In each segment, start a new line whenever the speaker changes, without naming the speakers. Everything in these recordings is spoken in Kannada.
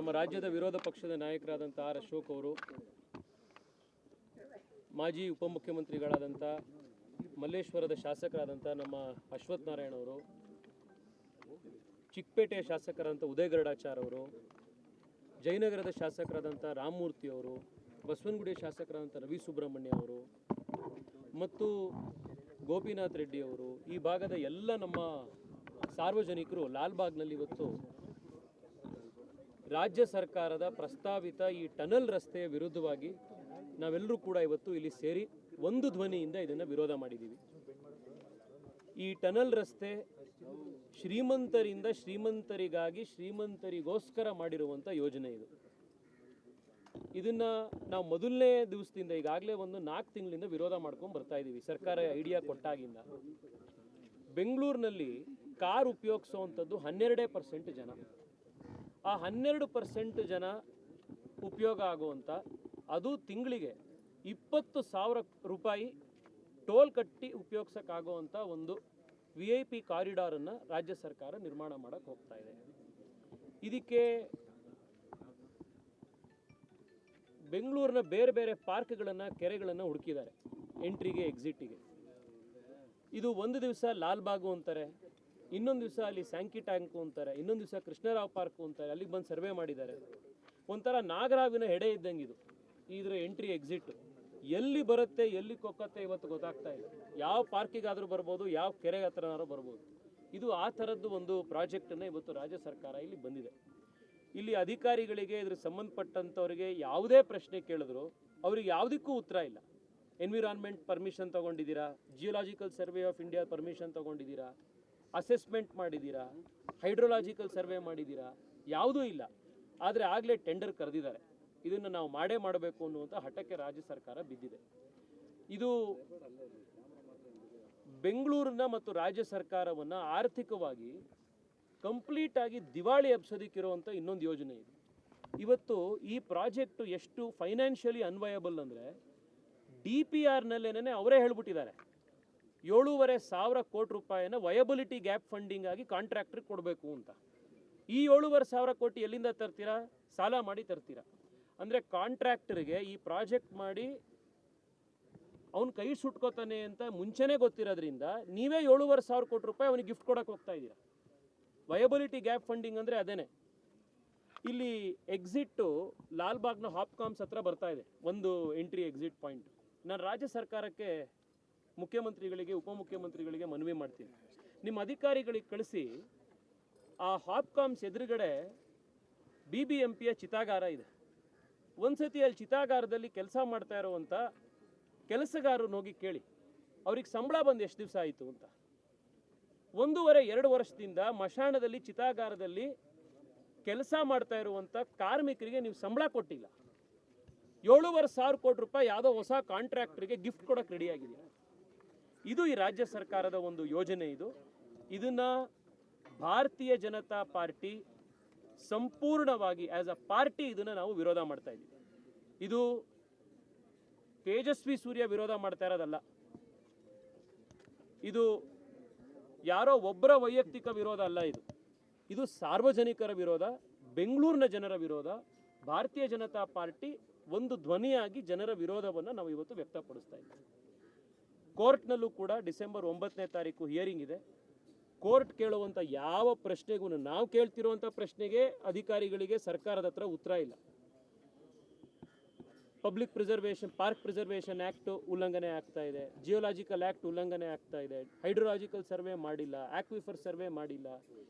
ನಮ್ಮ ರಾಜ್ಯದ ವಿರೋಧ ಪಕ್ಷದ ನಾಯಕರಾದಂಥ ಆರ್ ಅಶೋಕ್ ಅವರು, ಮಾಜಿ ಉಪಮುಖ್ಯಮಂತ್ರಿಗಳಾದಂಥ ಮಲ್ಲೇಶ್ವರದ ಶಾಸಕರಾದಂಥ ನಮ್ಮ ಅಶ್ವಥ್ ನಾರಾಯಣ ಅವರು, ಚಿಕ್ಕಪೇಟೆಯ ಶಾಸಕರಾದಂಥ ಉದಯ ಗರುಡಾಚಾರ್ ಅವರು, ಜಯನಗರದ ಶಾಸಕರಾದಂಥ ರಾಮಮೂರ್ತಿ ಅವರು, ಬಸವನಗುಡಿಯ ಶಾಸಕರಾದಂಥ ರವಿ ಸುಬ್ರಹ್ಮಣ್ಯ ಅವರು ಮತ್ತು ಗೋಪಿನಾಥ್ ರೆಡ್ಡಿ ಅವರು, ಈ ಭಾಗದ ಎಲ್ಲ ನಮ್ಮ ಸಾರ್ವಜನಿಕರು ಲಾಲ್ಬಾಗ್ನಲ್ಲಿ ಇವತ್ತು ರಾಜ್ಯ ಸರ್ಕಾರದ ಪ್ರಸ್ತಾವಿತ ಈ ಟನಲ್ ರಸ್ತೆಯ ವಿರುದ್ಧವಾಗಿ ನಾವೆಲ್ಲರೂ ಕೂಡ ಇವತ್ತು ಇಲ್ಲಿ ಸೇರಿ ಒಂದು ಧ್ವನಿಯಿಂದ ಇದನ್ನು ವಿರೋಧ ಮಾಡಿದ್ದೀವಿ. ಈ ಟನಲ್ ರಸ್ತೆ ಶ್ರೀಮಂತರಿಂದ ಶ್ರೀಮಂತರಿಗಾಗಿ ಶ್ರೀಮಂತರಿಗೋಸ್ಕರ ಮಾಡಿರುವಂಥ ಯೋಜನೆ ಇದು. ಇದನ್ನು ನಾವು ಮೊದಲನೇ ದಿವಸದಿಂದ ಈಗಾಗಲೇ ಒಂದು 4 ತಿಂಗಳಿಂದ ವಿರೋಧ ಮಾಡ್ಕೊಂಡು ಬರ್ತಾ ಇದ್ದೀವಿ. ಸರ್ಕಾರ ಐಡಿಯಾ ಕೊಟ್ಟಾಗಿಂದ ಬೆಂಗಳೂರಿನಲ್ಲಿ ಕಾರ್ ಉಪಯೋಗಿಸುವಂಥದ್ದು 12% ಜನ. ಆ 12% ಜನ ಉಪಯೋಗ ಆಗುವಂಥ, ಅದು ತಿಂಗಳಿಗೆ 20,000 ರೂಪಾಯಿ ಟೋಲ್ ಕಟ್ಟಿ ಉಪಯೋಗಿಸೋಕ್ಕಾಗುವಂಥ ಒಂದು VIP ಕಾರಿಡಾರನ್ನು ರಾಜ್ಯ ಸರ್ಕಾರ ನಿರ್ಮಾಣ ಮಾಡೋಕ್ಕೆ ಹೋಗ್ತಾ ಇದೆ. ಇದಕ್ಕೆ ಬೆಂಗಳೂರಿನ ಬೇರೆ ಬೇರೆ ಪಾರ್ಕ್ಗಳನ್ನು, ಕೆರೆಗಳನ್ನು ಹುಡುಕಿದ್ದಾರೆ ಎಂಟ್ರಿಗೆ, ಎಕ್ಸಿಟಿಗೆ. ಇದು ಒಂದು ದಿವಸ ಲಾಲ್ಬಾಗು ಅಂತಾರೆ, ಇನ್ನೊಂದು ದಿವಸ ಅಲ್ಲಿ ಸ್ಯಾಂಕಿ ಟ್ಯಾಂಕು ಅಂತಾರೆ, ಇನ್ನೊಂದು ದಿವಸ ಕೃಷ್ಣರಾವ್ ಪಾರ್ಕು ಅಂತಾರೆ. ಅಲ್ಲಿಗೆ ಬಂದು ಸರ್ವೆ ಮಾಡಿದ್ದಾರೆ. ಒಂಥರ ನಾಗರಾವಿನ ಹೆಡೆ ಇದ್ದಂಗೆ ಇದು ಇದರ ಎಂಟ್ರಿ ಎಕ್ಸಿಟ್. ಎಲ್ಲಿ ಬರುತ್ತೆ ಎಲ್ಲಿ ಕೊಕ್ಕತ್ತೆ ಇವತ್ತು ಗೊತ್ತಾಗ್ತಾ ಇಲ್ಲ. ಯಾವ ಪಾರ್ಕಿಗಾದರೂ ಬರ್ಬೋದು, ಯಾವ ಕೆರೆ ಹತ್ರನಾದ್ರೂ ಬರ್ಬೋದು. ಇದು ಆ ಥರದ್ದು ಒಂದು ಪ್ರಾಜೆಕ್ಟನ್ನು ಇವತ್ತು ರಾಜ್ಯ ಸರ್ಕಾರ ಇಲ್ಲಿ ಬಂದಿದೆ. ಇಲ್ಲಿ ಅಧಿಕಾರಿಗಳಿಗೆ ಇದ್ರ ಸಂಬಂಧಪಟ್ಟಂಥವ್ರಿಗೆ ಯಾವುದೇ ಪ್ರಶ್ನೆ ಕೇಳಿದ್ರು ಅವ್ರಿಗೆ ಯಾವುದಕ್ಕೂ ಉತ್ತರ ಇಲ್ಲ. ಎನ್ವಿರಾನ್ಮೆಂಟ್ ಪರ್ಮಿಷನ್ ತೊಗೊಂಡಿದ್ದೀರಾ, geological survey of India permission ತೊಗೊಂಡಿದ್ದೀರಾ, ಅಸೆಸ್ಮೆಂಟ್ ಮಾಡಿದ್ದೀರಾ, ಹೈಡ್ರೋಲಾಜಿಕಲ್ ಸರ್ವೆ ಮಾಡಿದ್ದೀರಾ, ಯಾವುದೂ ಇಲ್ಲ. ಆದರೆ ಆಗಲೇ ಟೆಂಡರ್ ಕರೆದಿದ್ದಾರೆ. ಇದನ್ನು ನಾವು ಮಾಡಬೇಕು ಅನ್ನುವಂಥ ಹಠಕ್ಕೆ ರಾಜ್ಯ ಸರ್ಕಾರ ಬಿದ್ದಿದೆ. ಇದು ಬೆಂಗಳೂರಿನ ಮತ್ತು ರಾಜ್ಯ ಸರ್ಕಾರವನ್ನು ಆರ್ಥಿಕವಾಗಿ ಕಂಪ್ಲೀಟಾಗಿ ದಿವಾಳಿ ಎಬ್ಸೋದಕ್ಕಿರುವಂಥ ಇನ್ನೊಂದು ಯೋಜನೆ ಇದು. ಇವತ್ತು ಈ ಪ್ರಾಜೆಕ್ಟು ಎಷ್ಟು ಫೈನಾನ್ಷಿಯಲಿ ಅನ್ವಯಬಲ್ ಅಂದರೆ DPRನಲ್ಲೇನೆ ಅವರೇ ಹೇಳ್ಬಿಟ್ಟಿದ್ದಾರೆ 7,500 ಕೋಟಿ ರೂಪಾಯಿನ ವಯಬಿಲಿಟಿ ಗ್ಯಾಪ್ ಫಂಡಿಂಗ್ ಆಗಿ ಕಾಂಟ್ರಾಕ್ಟ್ರಿಗೆ ಕೊಡಬೇಕು ಅಂತ. ಈ 7,500 ಕೋಟಿ ಎಲ್ಲಿಂದ ತರ್ತೀರಾ? ಸಾಲ ಮಾಡಿ ತರ್ತೀರಾ. ಅಂದರೆ ಕಾಂಟ್ರಾಕ್ಟರ್ಗೆ ಈ ಪ್ರಾಜೆಕ್ಟ್ ಮಾಡಿ ಅವ್ನು ಕೈ ಸುಟ್ಕೋತಾನೆ ಅಂತ ಮುಂಚೆನೇ ಗೊತ್ತಿರೋದ್ರಿಂದ ನೀವೇ 7,500 ಕೋಟಿ ರೂಪಾಯಿ ಅವನಿಗೆ ಗಿಫ್ಟ್ ಕೊಡೋಕೆ ಹೋಗ್ತಾ ಇದ್ದೀರಾ. ವಯಬಿಲಿಟಿ ಗ್ಯಾಪ್ ಫಂಡಿಂಗ್ ಅಂದರೆ ಅದೇನೆ. ಇಲ್ಲಿ ಎಕ್ಸಿಟ್ಟು ಲಾಲ್ಬಾಗ್ನ ಹಾಪ್ಕಾಮ್ಸ್ ಹತ್ರ ಬರ್ತಾ ಇದೆ, ಒಂದು ಎಂಟ್ರಿ ಎಕ್ಸಿಟ್ ಪಾಯಿಂಟ್. ನಾನು ರಾಜ್ಯ ಸರ್ಕಾರಕ್ಕೆ, ಮುಖ್ಯಮಂತ್ರಿಗಳಿಗೆ, ಉಪಮುಖ್ಯಮಂತ್ರಿಗಳಿಗೆ ಮನವಿ ಮಾಡ್ತೀನಿ, ನಿಮ್ಮ ಅಧಿಕಾರಿಗಳಿಗೆ ಕಳಿಸಿ ಆ ಹಾಪ್ಕಾಮ್ಸ್ ಎದುರುಗಡೆ BBMPಯ ಚಿತಾಗಾರ ಇದೆ. ಒಂದ್ಸತಿ ಅಲ್ಲಿ ಚಿತಾಗಾರದಲ್ಲಿ ಕೆಲಸ ಮಾಡ್ತಾ ಇರುವಂಥ ಕೆಲಸಗಾರರು ಹೋಗಿ ಕೇಳಿ ಅವ್ರಿಗೆ ಸಂಬಳ ಬಂದು ಎಷ್ಟು ದಿವಸ ಆಯಿತು ಅಂತ. 1.5-2 ವರ್ಷದಿಂದ ಮಶಾಣದಲ್ಲಿ, ಚಿತಾಗಾರದಲ್ಲಿ ಕೆಲಸ ಮಾಡ್ತಾ ಇರುವಂಥ ಕಾರ್ಮಿಕರಿಗೆ ನೀವು ಸಂಬಳ ಕೊಟ್ಟಿಲ್ಲ. 7,500 ಕೋಟಿ ರೂಪಾಯಿ ಯಾವುದೋ ಹೊಸ ಕಾಂಟ್ರಾಕ್ಟರಿಗೆ ಗಿಫ್ಟ್ ಕೊಡೋಕೆ ರೆಡಿಯಾಗಿದೆ. ಇದು ಈ ರಾಜ್ಯ ಸರ್ಕಾರದ ಒಂದು ಯೋಜನೆ. ಇದನ್ನು ಭಾರತೀಯ ಜನತಾ ಪಾರ್ಟಿ ಸಂಪೂರ್ಣವಾಗಿ ಆ್ಯಸ್ ಅ ಪಾರ್ಟಿ ಇದನ್ನು ನಾವು ವಿರೋಧ ಮಾಡ್ತಾ ಇದ್ದೀವಿ. ಇದು ತೇಜಸ್ವಿ ಸೂರ್ಯ ವಿರೋಧ ಮಾಡ್ತಾ ಇರೋದಲ್ಲ, ಇದು ಯಾರೋ ಒಬ್ಬರ ವೈಯಕ್ತಿಕ ವಿರೋಧ ಅಲ್ಲ. ಇದು ಸಾರ್ವಜನಿಕರ ವಿರೋಧ, ಬೆಂಗಳೂರಿನ ಜನರ ವಿರೋಧ. ಭಾರತೀಯ ಜನತಾ ಪಾರ್ಟಿ ಒಂದು ಧ್ವನಿಯಾಗಿ ಜನರ ವಿರೋಧವನ್ನು ನಾವು ಇವತ್ತು ವ್ಯಕ್ತಪಡಿಸ್ತಾ ಇದ್ದೀವಿ. ಕೋರ್ಟ್ನಲ್ಲೂ ಕೂಡ ಡಿಸೆಂಬರ್ 9ನೇ ತಾರೀಕು ಹಿಯರಿಂಗ್ ಇದೆ. ಕೋರ್ಟ್ ಕೇಳುವಂಥ ಯಾವ ಪ್ರಶ್ನೆಗೂ, ನಾವು ಕೇಳ್ತಿರುವಂಥ ಪ್ರಶ್ನೆಗೆ ಅಧಿಕಾರಿಗಳಿಗೆ ಸರ್ಕಾರದ ಹತ್ರ ಉತ್ತರ ಇಲ್ಲ. Public preservation, park preservation act ಉಲ್ಲಂಘನೆ ಆಗ್ತಾ ಇದೆ, ಜಿಯೋಲಾಜಿಕಲ್ ಆ್ಯಕ್ಟ್ ಉಲ್ಲಂಘನೆ ಆಗ್ತಾ ಇದೆ, ಹೈಡ್ರೋಲಾಜಿಕಲ್ ಸರ್ವೆ ಮಾಡಿಲ್ಲ, ಆಕ್ವಿಫರ್ ಸರ್ವೆ ಮಾಡಿಲ್ಲ.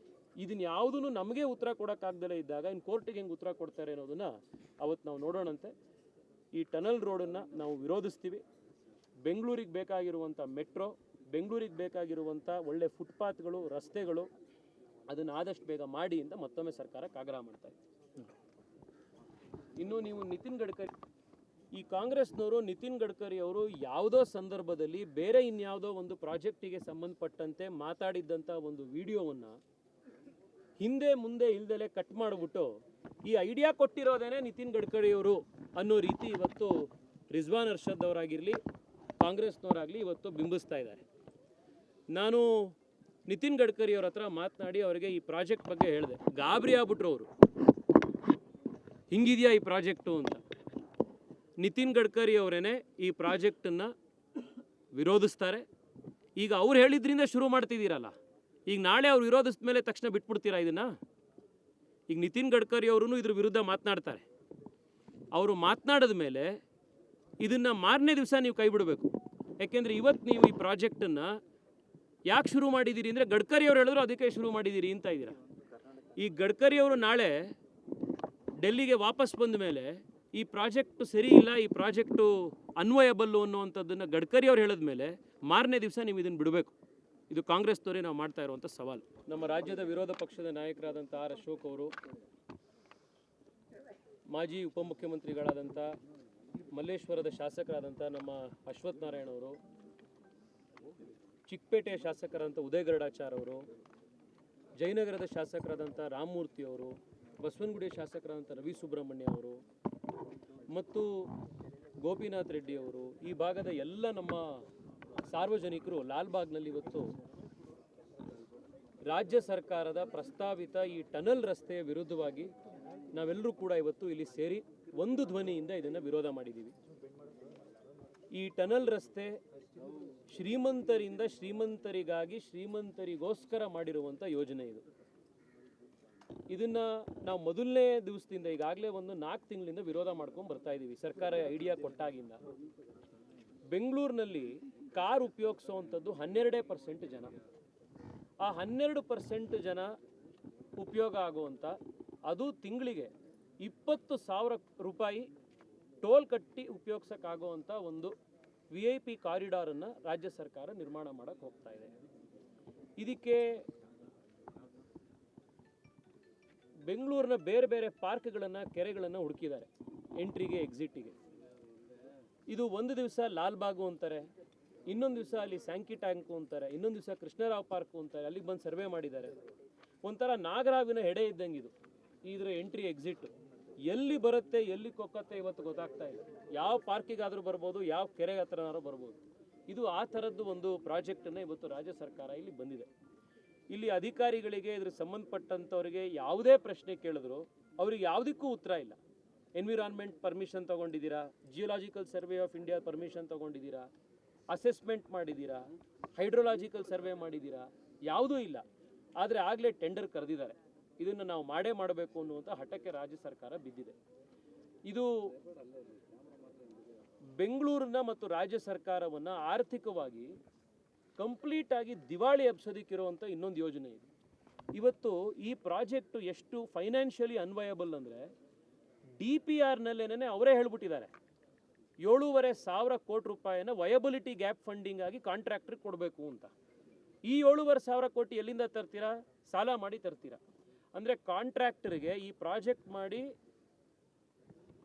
ಇದನ್ನ ಯಾವುದೂ ನಮಗೆ ಉತ್ತರ ಕೊಡೋಕ್ಕಾಗ್ದಲೇ ಇದ್ದಾಗ ಇನ್ನು ಕೋರ್ಟಿಗೆ ಹೆಂಗೆ ಉತ್ತರ ಕೊಡ್ತಾರೆ ಅನ್ನೋದನ್ನು ಅವತ್ತು ನಾವು ನೋಡೋಣಂತೆ. ಈ ಟನಲ್ ರೋಡನ್ನು ನಾವು ವಿರೋಧಿಸ್ತೀವಿ. ಬೆಂಗಳೂರಿಗೆ ಬೇಕಾಗಿರುವಂಥ ಮೆಟ್ರೋ, ಬೆಂಗಳೂರಿಗೆ ಬೇಕಾಗಿರುವಂಥ ಒಳ್ಳೆ ಫುಟ್ಪಾತ್ಗಳು, ರಸ್ತೆಗಳು, ಅದನ್ನು ಆದಷ್ಟು ಬೇಗ ಮಾಡಿ ಅಂತ ಮತ್ತೊಮ್ಮೆ ಸರ್ಕಾರಕ್ಕೆ ಆಗ್ರಹ ಮಾಡ್ತಾ ಇದ್ದೀವಿ. ಇನ್ನು ನೀವು ನಿತಿನ್ ಗಡ್ಕರಿ, ಈ ಕಾಂಗ್ರೆಸ್ನವರು ನಿತಿನ್ ಗಡ್ಕರಿ ಅವರು ಯಾವುದೋ ಸಂದರ್ಭದಲ್ಲಿ ಬೇರೆ ಇನ್ಯಾವುದೋ ಒಂದು ಪ್ರಾಜೆಕ್ಟಿಗೆ ಸಂಬಂಧಪಟ್ಟಂತೆ ಮಾತಾಡಿದ್ದಂಥ ಒಂದು ವಿಡಿಯೋವನ್ನು ಹಿಂದೆ ಮುಂದೆ ಇಲ್ದಲೆ ಕಟ್ ಮಾಡಿಬಿಟ್ಟು ಈ ಐಡಿಯಾ ಕೊಟ್ಟಿರೋದೇನೆ ನಿತಿನ್ ಗಡ್ಕರಿ ಅವರು ಅನ್ನೋ ರೀತಿ ಇವತ್ತು ರಿಜ್ವಾನ್ ಅರ್ಷದ್ ಅವರಾಗಿರಲಿ, ಕಾಂಗ್ರೆಸ್ನವರಾಗಲಿ ಇವತ್ತು ಬಿಂಬಿಸ್ತಾ ಇದ್ದಾರೆ. ನಾನು ನಿತಿನ್ ಗಡ್ಕರಿ ಅವ್ರ ಹತ್ರ ಮಾತನಾಡಿ ಅವರಿಗೆ ಈ ಪ್ರಾಜೆಕ್ಟ್ ಬಗ್ಗೆ ಹೇಳಿದೆ. ಗಾಬರಿ ಆಗ್ಬಿಟ್ರು ಅವರು. ಹಿಂಗಿದೆಯಾ ಈ ಪ್ರಾಜೆಕ್ಟು ಅಂತ. ನಿತಿನ್ ಗಡ್ಕರಿ ಅವರೇನೆ ಈ ಪ್ರಾಜೆಕ್ಟನ್ನು ವಿರೋಧಿಸ್ತಾರೆ. ಈಗ ಅವ್ರು ಹೇಳಿದ್ರಿಂದ ಶುರು ಮಾಡ್ತಿದ್ದೀರಲ್ಲ, ಈಗ ನಾಳೆ ಅವ್ರು ವಿರೋಧಿಸಿದ ಮೇಲೆ ತಕ್ಷಣ ಬಿಟ್ಬಿಡ್ತೀರಾ ಇದನ್ನು? ಈಗ ನಿತಿನ್ ಗಡ್ಕರಿ ಅವರು ಇದ್ರ ವಿರುದ್ಧ ಮಾತನಾಡ್ತಾರೆ. ಅವರು ಮಾತನಾಡಿದ ಮೇಲೆ ಇದನ್ನು ಮಾರನೇ ದಿವಸ ನೀವು ಕೈ ಬಿಡಬೇಕು. ಯಾಕೆಂದರೆ ಇವತ್ತು ನೀವು ಈ ಪ್ರಾಜೆಕ್ಟನ್ನು ಯಾಕೆ ಶುರು ಮಾಡಿದ್ದೀರಿ ಅಂದರೆ ಗಡ್ಕರಿ ಅವರು ಹೇಳಿದ್ರು ಅದಕ್ಕೆ ಶುರು ಮಾಡಿದ್ದೀರಿ ಅಂತ ಇದ್ದೀರಾ. ಈ ಗಡ್ಕರಿ ಅವರು ನಾಳೆ ಡೆಲ್ಲಿಗೆ ವಾಪಸ್ ಬಂದ ಮೇಲೆ ಈ ಪ್ರಾಜೆಕ್ಟು ಸರಿ ಇಲ್ಲ, ಈ ಪ್ರಾಜೆಕ್ಟು ಅನ್ವಯಬಲ್ಲು ಅನ್ನುವಂಥದ್ದನ್ನು ಗಡ್ಕರಿ ಅವ್ರು ಹೇಳಿದ ಮೇಲೆ ಮಾರನೇ ದಿವಸ ನೀವು ಇದನ್ನು ಬಿಡಬೇಕು. ಇದು ಕಾಂಗ್ರೆಸ್ನವರೇ ನಾವು ಮಾಡ್ತಾ ಇರುವಂಥ ಸವಾಲು. ನಮ್ಮ ರಾಜ್ಯದ ವಿರೋಧ ಪಕ್ಷದ ನಾಯಕರಾದಂಥ ಆರ್ ಅಶೋಕ್ ಅವರು, ಮಾಜಿ ಉಪಮುಖ್ಯಮಂತ್ರಿಗಳಾದಂಥ ಮಲ್ಲೇಶ್ವರದ ಶಾಸಕರಾದಂಥ ನಮ್ಮ ಅಶ್ವಥ್ ನಾರಾಯಣ ಅವರು, ಚಿಕ್ಕಪೇಟೆಯ ಶಾಸಕರಾದಂಥ ಉದಯ ಗರುಡಾಚಾರ್ ಅವರು, ಜಯನಗರದ ಶಾಸಕರಾದಂಥ ರಾಮಮೂರ್ತಿ ಅವರು, ಬಸವನಗುಡಿಯ ಶಾಸಕರಾದಂಥ ರವಿ ಸುಬ್ರಹ್ಮಣ್ಯ ಅವರು ಮತ್ತು ಗೋಪಿನಾಥ್ ರೆಡ್ಡಿ ಅವರು, ಈ ಭಾಗದ ಎಲ್ಲ ನಮ್ಮ ಸಾರ್ವಜನಿಕರು ಲಾಲ್ಬಾಗ್ನಲ್ಲಿ ಇವತ್ತು ರಾಜ್ಯ ಸರ್ಕಾರದ ಪ್ರಸ್ತಾವಿತ ಈ ಟನಲ್ ರಸ್ತೆಯ ವಿರುದ್ಧವಾಗಿ ನಾವೆಲ್ಲರೂ ಕೂಡ ಇವತ್ತು ಇಲ್ಲಿ ಸೇರಿ ಒಂದು ಧ್ವನಿಯಿಂದ ಇದನ್ನು ವಿರೋಧ ಮಾಡಿದ್ದೀವಿ. ಈ ಟನಲ್ ರಸ್ತೆ ಶ್ರೀಮಂತರಿಂದ ಶ್ರೀಮಂತರಿಗಾಗಿ ಶ್ರೀಮಂತರಿಗೋಸ್ಕರ ಮಾಡಿರುವಂಥ ಯೋಜನೆ ಇದು. ಇದನ್ನು ನಾವು ಮೊದಲನೇ ದಿವಸದಿಂದ ಈಗಾಗಲೇ ಒಂದು 4 ತಿಂಗಳಿಂದ ವಿರೋಧ ಮಾಡ್ಕೊಂಡು ಬರ್ತಾ ಇದ್ದೀವಿ. ಸರ್ಕಾರ ಐಡಿಯಾ ಕೊಟ್ಟಾಗಿಂದ ಬೆಂಗಳೂರಿನಲ್ಲಿ ಕಾರ್ ಉಪಯೋಗಿಸುವಂಥದ್ದು 12% ಜನ. ಆ 12% ಜನ ಉಪಯೋಗ ಆಗುವಂಥ, ಅದು ತಿಂಗಳಿಗೆ 20,000 ರೂಪಾಯಿ ಟೋಲ್ ಕಟ್ಟಿ ಉಪಯೋಗಿಸೋಕ್ಕಾಗುವಂಥ ಒಂದು VIP ಕಾರಿಡಾರನ್ನು ರಾಜ್ಯ ಸರ್ಕಾರ ನಿರ್ಮಾಣ ಮಾಡೋಕ್ಕೆ ಹೋಗ್ತಾ ಇದೆ. ಇದಕ್ಕೆ ಬೆಂಗಳೂರಿನ ಬೇರೆ ಬೇರೆ ಪಾರ್ಕ್ಗಳನ್ನು, ಕೆರೆಗಳನ್ನು ಹುಡುಕಿದ್ದಾರೆ ಎಂಟ್ರಿಗೆ ಎಕ್ಸಿಟಿಗೆ. ಇದು ಒಂದು ದಿವಸ ಲಾಲ್ಬಾಗು ಅಂತಾರೆ, ಇನ್ನೊಂದು ದಿವಸ ಅಲ್ಲಿ ಸ್ಯಾಂಕಿ ಟ್ಯಾಂಕು ಅಂತಾರೆ, ಇನ್ನೊಂದು ದಿವಸ ಕೃಷ್ಣರಾವ್ ಪಾರ್ಕು ಅಂತಾರೆ. ಅಲ್ಲಿಗೆ ಬಂದು ಸರ್ವೆ ಮಾಡಿದ್ದಾರೆ. ಒಂಥರ ನಾಗರಾವಿನ ಹೆಡೆ ಇದ್ದಂಗೆ ಇದು ಇದರ ಎಂಟ್ರಿ ಎಕ್ಸಿಟ್. ಎಲ್ಲಿ ಬರುತ್ತೆ ಎಲ್ಲಿ ಕೊಕ್ಕತ್ತೆ ಇವತ್ತು ಗೊತ್ತಾಗ್ತಾ ಇಲ್ಲ. ಯಾವ ಪಾರ್ಕಿಗಾದರೂ ಬರ್ಬೋದು, ಯಾವ ಕೆರೆ ಹತ್ರನಾದ್ರೂ ಬರ್ಬೋದು. ಇದು ಆ ಥರದ್ದು ಒಂದು ಪ್ರಾಜೆಕ್ಟನ್ನು ಇವತ್ತು ರಾಜ್ಯ ಸರ್ಕಾರ ಇಲ್ಲಿ ಬಂದಿದೆ. ಇಲ್ಲಿ ಅಧಿಕಾರಿಗಳಿಗೆ ಇದ್ರ ಸಂಬಂಧಪಟ್ಟಂಥವ್ರಿಗೆ ಯಾವುದೇ ಪ್ರಶ್ನೆ ಕೇಳಿದ್ರು ಅವ್ರಿಗೆ ಯಾವುದಕ್ಕೂ ಉತ್ತರ ಇಲ್ಲ. ಎನ್ವಿರಾನ್ಮೆಂಟ್ ಪರ್ಮಿಷನ್ ತೊಗೊಂಡಿದ್ದೀರಾ, geological survey of India permission ತೊಗೊಂಡಿದ್ದೀರಾ, ಅಸೆಸ್ಮೆಂಟ್ ಮಾಡಿದ್ದೀರಾ, ಹೈಡ್ರೋಲಾಜಿಕಲ್ ಸರ್ವೆ ಮಾಡಿದ್ದೀರಾ, ಯಾವುದೂ ಇಲ್ಲ. ಆದರೆ ಆಗಲೇ ಟೆಂಡರ್ ಕರೆದಿದ್ದಾರೆ. ಇದನ್ನು ನಾವು ಮಾಡಬೇಕು ಅನ್ನುವಂಥ ಹಠಕ್ಕೆ ರಾಜ್ಯ ಸರ್ಕಾರ ಬಿದ್ದಿದೆ. ಇದು ಬೆಂಗಳೂರನ್ನ ಮತ್ತು ರಾಜ್ಯ ಸರ್ಕಾರವನ್ನು ಆರ್ಥಿಕವಾಗಿ ಕಂಪ್ಲೀಟಾಗಿ ದಿವಾಳಿ ಎಬ್ಸೋದಕ್ಕಿರುವಂಥ ಇನ್ನೊಂದು ಯೋಜನೆ ಇದೆ. ಇವತ್ತು ಈ ಪ್ರಾಜೆಕ್ಟು ಎಷ್ಟು ಫೈನಾನ್ಷಿಯಲಿ ಅನ್ವಯಬಲ್ ಅಂದರೆ DPRನಲ್ಲೇನೆ ಅವರೇ ಹೇಳ್ಬಿಟ್ಟಿದ್ದಾರೆ 7,500 ಕೋಟಿ ರೂಪಾಯಿನ ವಯಬಿಲಿಟಿ ಗ್ಯಾಪ್ ಫಂಡಿಂಗ್ ಆಗಿ ಕಾಂಟ್ರಾಕ್ಟ್ರಿಗೆ ಕೊಡಬೇಕು ಅಂತ. ಈ 7,500 ಕೋಟಿ ಎಲ್ಲಿಂದ ತರ್ತೀರಾ? ಸಾಲ ಮಾಡಿ ತರ್ತೀರಾ. ಅಂದರೆ ಕಾಂಟ್ರಾಕ್ಟರ್ಗೆ ಈ ಪ್ರಾಜೆಕ್ಟ್ ಮಾಡಿ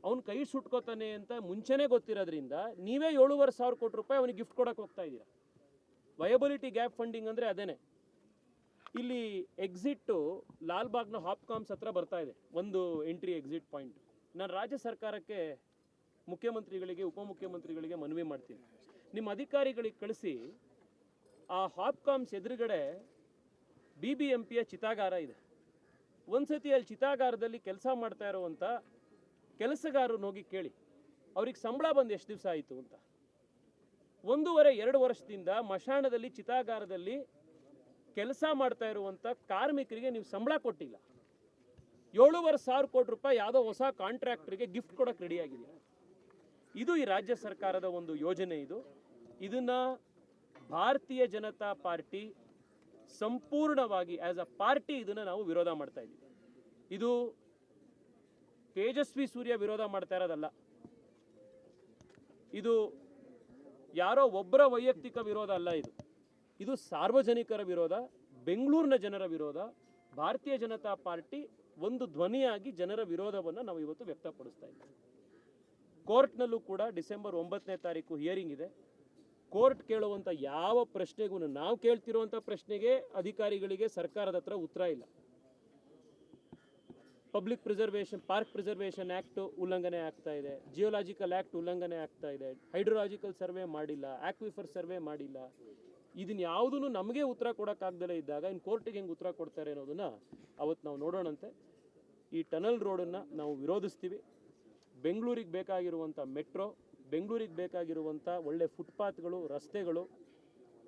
ಅವ್ನು ಕೈ ಸುಟ್ಕೋತಾನೆ ಅಂತ ಮುಂಚೆನೇ ಗೊತ್ತಿರೋದ್ರಿಂದ ನೀವೇ 7,500 ಕೋಟಿ ರೂಪಾಯಿ ಅವನಿಗೆ ಗಿಫ್ಟ್ ಕೊಡೋಕೆ ಹೋಗ್ತಾ ಇದ್ದೀರಾ. ವಯಬಿಲಿಟಿ ಗ್ಯಾಪ್ ಫಂಡಿಂಗ್ ಅಂದರೆ ಅದೇನೆ. ಇಲ್ಲಿ ಎಕ್ಸಿಟ್ಟು ಲಾಲ್ಬಾಗ್ನ ಹಾಪ್ಕಾಮ್ಸ್ ಹತ್ರ ಬರ್ತಾ ಇದೆ, ಒಂದು ಎಂಟ್ರಿ ಎಕ್ಸಿಟ್ ಪಾಯಿಂಟ್. ನಾನು ರಾಜ್ಯ ಸರ್ಕಾರಕ್ಕೆ, ಮುಖ್ಯಮಂತ್ರಿಗಳಿಗೆ, ಉಪಮುಖ್ಯಮಂತ್ರಿಗಳಿಗೆ ಮನವಿ ಮಾಡ್ತೀನಿ, ನಿಮ್ಮ ಅಧಿಕಾರಿಗಳಿಗೆ ಕಳಿಸಿ ಆ ಹಾಪ್ಕಾಮ್ಸ್ ಎದುರುಗಡೆ BBMPಯ ಚಿತಾಗಾರ ಇದೆ. ಒಂದ್ಸತಿ ಅಲ್ಲಿ ಚಿತಾಗಾರದಲ್ಲಿ ಕೆಲಸ ಮಾಡ್ತಾ ಇರುವಂಥ ಕೆಲಸಗಾರರು ಹೋಗಿ ಕೇಳಿ ಅವ್ರಿಗೆ ಸಂಬಳ ಬಂದು ಎಷ್ಟು ದಿವಸ ಆಯಿತು ಅಂತ. 1.5-2 ವರ್ಷದಿಂದ ಮಶಾಣದಲ್ಲಿ, ಚಿತಾಗಾರದಲ್ಲಿ ಕೆಲಸ ಮಾಡ್ತಾ ಇರುವಂಥ ಕಾರ್ಮಿಕರಿಗೆ ನೀವು ಸಂಬಳ ಕೊಟ್ಟಿಲ್ಲ. 7,500 ಕೋಟಿ ರೂಪಾಯಿ ಯಾವುದೋ ಹೊಸ ಕಾಂಟ್ರಾಕ್ಟರ್ಗೆ ಗಿಫ್ಟ್ ಕೊಡೋಕೆ ರೆಡಿಯಾಗಿದೆ. ಇದು ಈ ರಾಜ್ಯ ಸರ್ಕಾರದ ಒಂದು ಯೋಜನೆ. ಇದನ್ನು ಭಾರತೀಯ ಜನತಾ ಪಾರ್ಟಿ ಸಂಪೂರ್ಣವಾಗಿ ಆ್ಯಸ್ ಅ ಪಾರ್ಟಿ ಇದನ್ನು ನಾವು ವಿರೋಧ ಮಾಡ್ತಾ ಇದ್ದೀವಿ. ಇದು ತೇಜಸ್ವಿ ಸೂರ್ಯ ವಿರೋಧ ಮಾಡ್ತಾ ಇರೋದಲ್ಲ, ಇದು ಯಾರೋ ಒಬ್ಬರ ವೈಯಕ್ತಿಕ ವಿರೋಧ ಅಲ್ಲ. ಇದು ಸಾರ್ವಜನಿಕರ ವಿರೋಧ, ಬೆಂಗಳೂರಿನ ಜನರ ವಿರೋಧ. ಭಾರತೀಯ ಜನತಾ ಪಾರ್ಟಿ ಒಂದು ಧ್ವನಿಯಾಗಿ ಜನರ ವಿರೋಧವನ್ನು ನಾವು ಇವತ್ತು ವ್ಯಕ್ತಪಡಿಸ್ತಾ ಇದ್ದೀವಿ. ಕೋರ್ಟ್ನಲ್ಲೂ ಕೂಡ ಡಿಸೆಂಬರ್ 9ನೇ ತಾರೀಕು ಹಿಯರಿಂಗ್ ಇದೆ. ಕೋರ್ಟ್ ಕೇಳುವಂಥ ಯಾವ ಪ್ರಶ್ನೆಗೂ, ನಾವು ಕೇಳ್ತಿರುವಂಥ ಪ್ರಶ್ನೆಗೆ ಅಧಿಕಾರಿಗಳಿಗೆ ಸರ್ಕಾರದ ಹತ್ರ ಉತ್ತರ ಇಲ್ಲ. Public preservation, park preservation act ಉಲ್ಲಂಘನೆ ಆಗ್ತಾ ಇದೆ, ಜಿಯೋಲಾಜಿಕಲ್ ಆ್ಯಕ್ಟ್ ಉಲ್ಲಂಘನೆ ಆಗ್ತಾ ಇದೆ, ಹೈಡ್ರೋಲಾಜಿಕಲ್ ಸರ್ವೆ ಮಾಡಿಲ್ಲ, ಆಕ್ವಿಫರ್ ಸರ್ವೆ ಮಾಡಿಲ್ಲ. ಇದನ್ನ ಯಾವುದೂ ನಮಗೆ ಉತ್ತರ ಕೊಡೋಕ್ಕಾಗ್ದಲೇ ಇದ್ದಾಗ ಇನ್ನು ಕೋರ್ಟಿಗೆ ಹೆಂಗೆ ಉತ್ತರ ಕೊಡ್ತಾರೆ ಅನ್ನೋದನ್ನು ಅವತ್ತು ನಾವು ನೋಡೋಣಂತೆ. ಈ ಟನಲ್ ರೋಡನ್ನು ನಾವು ವಿರೋಧಿಸ್ತೀವಿ. ಬೆಂಗಳೂರಿಗೆ ಬೇಕಾಗಿರುವಂಥ ಮೆಟ್ರೋ, ಬೆಂಗಳೂರಿಗೆ ಬೇಕಾಗಿರುವಂಥ ಒಳ್ಳೆ ಫುಟ್ಪಾತ್ಗಳು, ರಸ್ತೆಗಳು,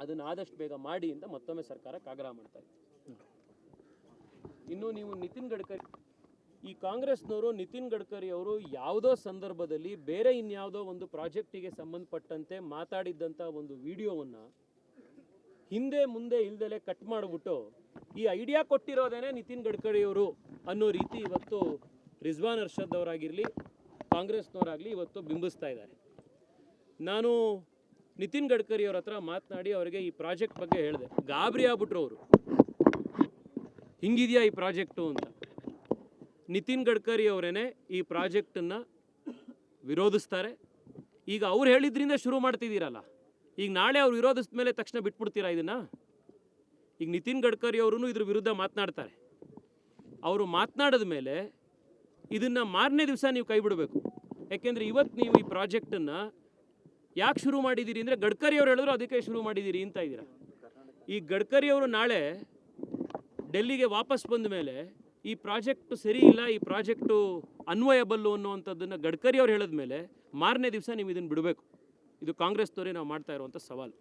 ಅದನ್ನು ಆದಷ್ಟು ಬೇಗ ಮಾಡಿ ಅಂತ ಮತ್ತೊಮ್ಮೆ ಸರ್ಕಾರಕ್ಕೆ ಆಗ್ರಹ ಮಾಡ್ತಾ ಇದ್ದೀವಿ. ಇನ್ನು ನೀವು ನಿತಿನ್ ಗಡ್ಕರಿ, ಈ ಕಾಂಗ್ರೆಸ್ನವರು ನಿತಿನ್ ಗಡ್ಕರಿ ಅವರು ಯಾವುದೋ ಸಂದರ್ಭದಲ್ಲಿ ಬೇರೆ ಇನ್ಯಾವುದೋ ಒಂದು ಪ್ರಾಜೆಕ್ಟಿಗೆ ಸಂಬಂಧಪಟ್ಟಂತೆ ಮಾತಾಡಿದ್ದಂಥ ಒಂದು ವಿಡಿಯೋವನ್ನು ಹಿಂದೆ ಮುಂದೆ ಇಲ್ದಲೆ ಕಟ್ ಮಾಡಿಬಿಟ್ಟು ಈ ಐಡಿಯಾ ಕೊಟ್ಟಿರೋದೇನೆ ನಿತಿನ್ ಗಡ್ಕರಿ ಅವರು ಅನ್ನೋ ರೀತಿ ಇವತ್ತು ರಿಜ್ವಾನ್ ಅರ್ಷದ್ ಅವರಾಗಿರಲಿ, ಕಾಂಗ್ರೆಸ್ನವರಾಗಲಿ ಇವತ್ತು ಬಿಂಬಿಸ್ತಾ ಇದ್ದಾರೆ. ನಾನು ನಿತಿನ್ ಗಡ್ಕರಿ ಅವ್ರ ಹತ್ರ ಮಾತನಾಡಿ ಅವರಿಗೆ ಈ ಪ್ರಾಜೆಕ್ಟ್ ಬಗ್ಗೆ ಹೇಳಿದೆ. ಗಾಬರಿ ಆಗ್ಬಿಟ್ರು ಅವರು, ಹಿಂಗಿದೆಯಾ ಈ ಪ್ರಾಜೆಕ್ಟು ಅಂತ. ನಿತಿನ್ ಗಡ್ಕರಿ ಅವರೇನೆ ಈ ಪ್ರಾಜೆಕ್ಟನ್ನು ವಿರೋಧಿಸ್ತಾರೆ. ಈಗ ಅವ್ರು ಹೇಳಿದ್ರಿಂದ ಶುರು ಮಾಡ್ತಿದ್ದೀರಲ್ಲ, ಈಗ ನಾಳೆ ಅವ್ರು ವಿರೋಧಿಸಿದ ಮೇಲೆ ತಕ್ಷಣ ಬಿಟ್ಬಿಡ್ತೀರಾ ಇದನ್ನು? ಈಗ ನಿತಿನ್ ಗಡ್ಕರಿ ಅವರು ಇದ್ರ ವಿರುದ್ಧ ಮಾತನಾಡ್ತಾರೆ. ಅವರು ಮಾತನಾಡಿದ ಮೇಲೆ ಇದನ್ನು ಮಾರನೇ ದಿವಸ ನೀವು ಕೈ ಬಿಡಬೇಕು. ಯಾಕೆಂದರೆ ಇವತ್ತು ನೀವು ಈ ಪ್ರಾಜೆಕ್ಟನ್ನು ಯಾಕೆ ಶುರು ಮಾಡಿದ್ದೀರಿ ಅಂದರೆ ಗಡ್ಕರಿ ಅವರು ಹೇಳಿದ್ರು ಅದಕ್ಕೆ ಶುರು ಮಾಡಿದ್ದೀರಿ ಅಂತ ಇದ್ದೀರಾ. ಈ ಗಡ್ಕರಿ ಅವರು ನಾಳೆ ಡೆಲ್ಲಿಗೆ ವಾಪಸ್ ಬಂದ ಮೇಲೆ ಈ ಪ್ರಾಜೆಕ್ಟು ಸರಿ ಇಲ್ಲ, ಈ ಪ್ರಾಜೆಕ್ಟು ಅನ್ವಯಬಲ್ಲು ಅನ್ನುವಂಥದ್ದನ್ನು ಗಡ್ಕರಿ ಅವ್ರು ಹೇಳಿದ ಮೇಲೆ ಮಾರನೇ ದಿವಸ ನೀವು ಇದನ್ನು ಬಿಡಬೇಕು. ಇದು ಕಾಂಗ್ರೆಸ್ನವರೇ ನಾವು ಮಾಡ್ತಾ ಇರುವಂಥ ಸವಾಲು.